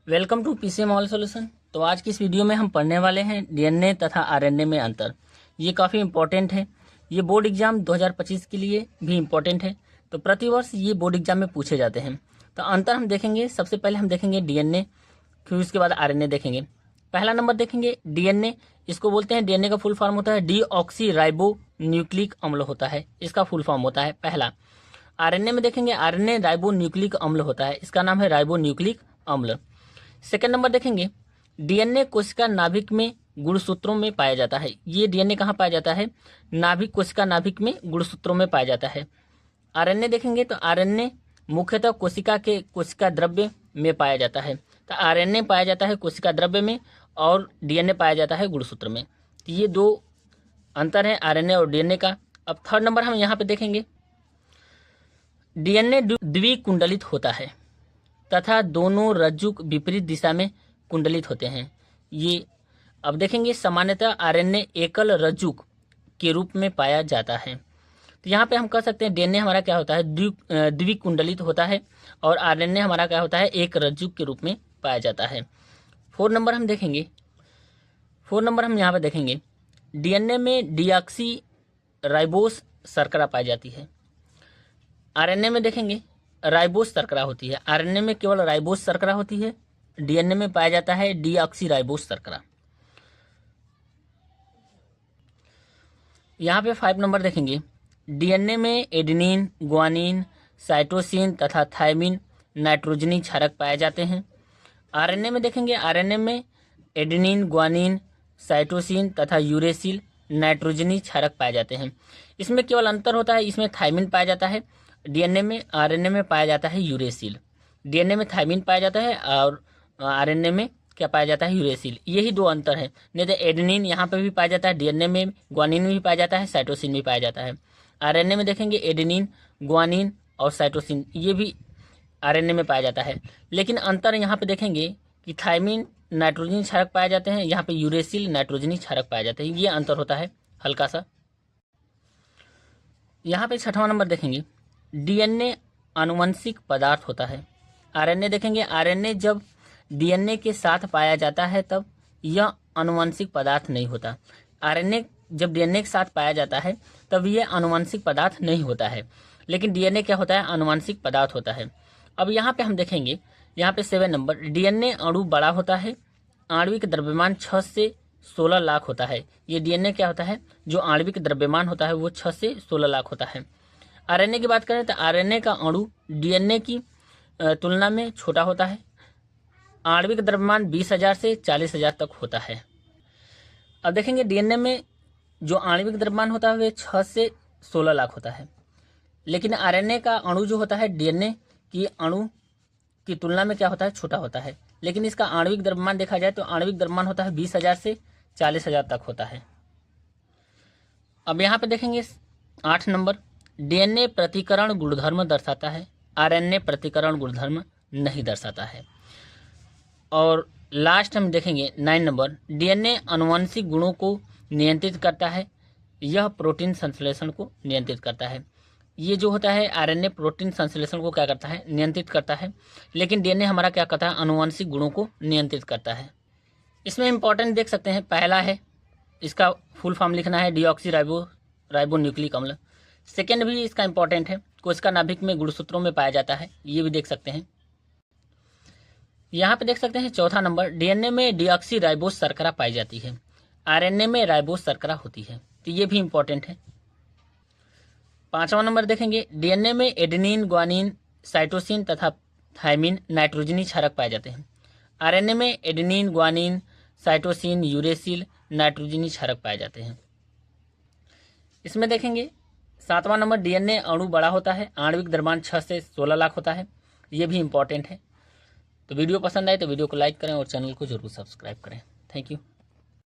Welcome to PCM all solution. तो आज की इस वीडियो में हम पढ़ने वाले हैं डीएनए तथा आरएनए में अंतर। ये काफ़ी इंपॉर्टेंट है। ये बोर्ड एग्जाम 2025 के लिए भी इम्पोर्टेंट है। तो प्रतिवर्ष ये बोर्ड एग्जाम में पूछे जाते हैं। तो अंतर हम देखेंगे। सबसे पहले हम देखेंगे डीएनए, फिर उसके बाद आरएनए देखेंगे। पहला नंबर देखेंगे डीएनए। इसको बोलते हैं, डीएनए का फुल फॉर्म होता है डीऑक्सी राइबो न्यूक्लिक अम्ल होता है, इसका फुल फॉर्म होता है पहला। आरएनए में देखेंगे आरएनए राइबो न्यूक्लिक अम्ल होता है, इसका नाम है राइबो न्यूक्लिक अम्ल। सेकेंड नंबर देखेंगे डीएनए कोशिका नाभिक में गुणसूत्रों में पाया जाता है। ये डीएनए कहाँ पाया जाता है? नाभिक, कोशिका नाभिक में गुणसूत्रों में पाया जाता है। आरएनए देखेंगे तो आरएनए मुख्यतः कोशिका द्रव्य में पाया जाता है। तो आरएनए पाया जाता है कोशिका द्रव्य में और डीएनए पाया जाता है गुणसूत्र में। तो ये दो अंतर है आरएनए और डीएनए का। अब थर्ड नंबर हम यहाँ पे देखेंगे डीएनए द्विकुंडलित होता है तथा दोनों रज्जुक विपरीत दिशा में कुंडलित होते हैं। ये अब देखेंगे सामान्यतः आरएनए एकल रज्जुक के रूप में पाया जाता है। तो यहाँ पे हम कह सकते हैं डीएनए हमारा क्या होता है? द्विकुंडलित होता है और आरएनए हमारा क्या होता है? एक रज्जुक के रूप में पाया जाता है। फोर नंबर हम यहाँ पे देखेंगे डीएनए में डीऑक्सी राइबोस शर्करा पाई जाती है। आरएनए में देखेंगे राइबोस शर्करा होती है। आरएनए में केवल राइबोस शर्करा होती है, डीएनए में पाया जाता है डीऑक्सी राइबोस शर्करा। यहाँ पे 5 नंबर देखेंगे डीएनए में एडेनिन, ग्वानिन, साइटोसिन तथा थायमिन नाइट्रोजनी क्षारक पाए जाते हैं। आरएनए में देखेंगे आरएनए में एडेनिन, ग्वानिन, साइटोसिन तथा यूरेसिल नाइट्रोजनी क्षारक पाए जाते हैं। इसमें केवल अंतर होता है, इसमें थायमिन पाया जाता है, डीएनए में आरएनए में पाया जाता है यूरेसिल। डीएनए में थायमिन पाया जाता है और आरएनए में क्या पाया जाता है? यूरेसिल। यही दो अंतर है। नहीं तो एडेनिन यहाँ पे भी पाया जाता है, डीएनए में ग्वानिन भी पाया जाता है, साइटोसिन भी पाया जाता है। आरएनए में देखेंगे एडेनिन, ग्वानिन और साइटोसिन ये भी आरएनए में पाया जाता है। लेकिन अंतर यहाँ पे देखेंगे कि थायमिन नाइट्रोजनी क्षारक पाए जाते हैं, यहाँ पे यूरेसिल नाइट्रोजनी क्षारक पाए जाते हैं। ये अंतर होता है हल्का सा। यहाँ पे 6वां नंबर देखेंगे डीएनए आनुवंशिक पदार्थ होता है। आरएनए देखेंगे आरएनए जब डीएनए के साथ पाया जाता है तब यह आनुवंशिक पदार्थ नहीं होता। आरएनए जब डीएनए के साथ पाया जाता है तब यह आनुवंशिक पदार्थ नहीं होता है, लेकिन डीएनए क्या होता है? आनुवंशिक पदार्थ होता है। अब यहाँ पे हम देखेंगे, यहाँ पे 7 नंबर डीएनए अणु बड़ा होता है, आणविक द्रव्यमान 6 से 16 लाख होता है। ये डीएनए क्या होता है? जो आणविक द्रव्यमान होता है वो 6 से 16 लाख होता है। आरएनए की बात करें तो आरएनए का अणु डीएनए की तुलना में छोटा होता है। आणविक द्रव्यमान 20,000 से 40,000 तक होता है। अब देखेंगे डीएनए में जो आणविक द्रव्यमान होता है वह 6 से 16 लाख होता है, लेकिन आरएनए का अणु जो होता है डीएनए की अणु की तुलना में क्या होता है? छोटा होता है। लेकिन इसका आणविक द्रव्यमान देखा जाए तो आणविक द्रव्यमान होता है 20,000 से 40,000 तक होता है। अब यहाँ पे देखेंगे 8 नंबर डीएनए प्रतिकरण गुणधर्म दर्शाता है, आरएनए प्रतिकरण गुणधर्म नहीं दर्शाता है। और लास्ट हम देखेंगे 9 नंबर डीएनए आनुवंशिक गुणों को नियंत्रित करता है, यह प्रोटीन संश्लेषण को नियंत्रित करता है। ये जो होता है आरएनए प्रोटीन संश्लेषण को क्या करता है? नियंत्रित करता है, लेकिन डीएनए हमारा क्या करता है? आनुवंशिक गुणों को नियंत्रित करता है। इसमें इंपॉर्टेंट देख सकते हैं, पहला है इसका फुल फॉर्म लिखना है डीऑक्सी राइबो न्यूक्लिक अम्ल। सेकेंड भी इसका इंपॉर्टेंट है, कोशिका नाभिक में गुणसूत्रों में पाया जाता है, ये भी देख सकते हैं। यहाँ पे देख सकते हैं 4था नंबर डीएनए में डीऑक्सी राइबोस शर्करा पाई जाती है, आरएनए में राइबोस शर्करा होती है। तो ये भी इंपॉर्टेंट है। 5वां नंबर देखेंगे डीएनए में एडेनिन, ग्वानिन, साइटोसिन तथा थायमिन नाइट्रोजनी क्षारक पाए जाते हैं। आरएनए में एडेनिन, ग्वानिन, साइटोसिन, यूरेसिल नाइट्रोजनी क्षारक पाए जाते हैं। इसमें देखेंगे 7वां नंबर डीएनए अणु बड़ा होता है, आणविक द्रव्यमान 6 से 16 लाख होता है। ये भी इंपॉर्टेंट है। तो वीडियो पसंद आए तो वीडियो को लाइक करें और चैनल को जरूर सब्सक्राइब करें। Thank you.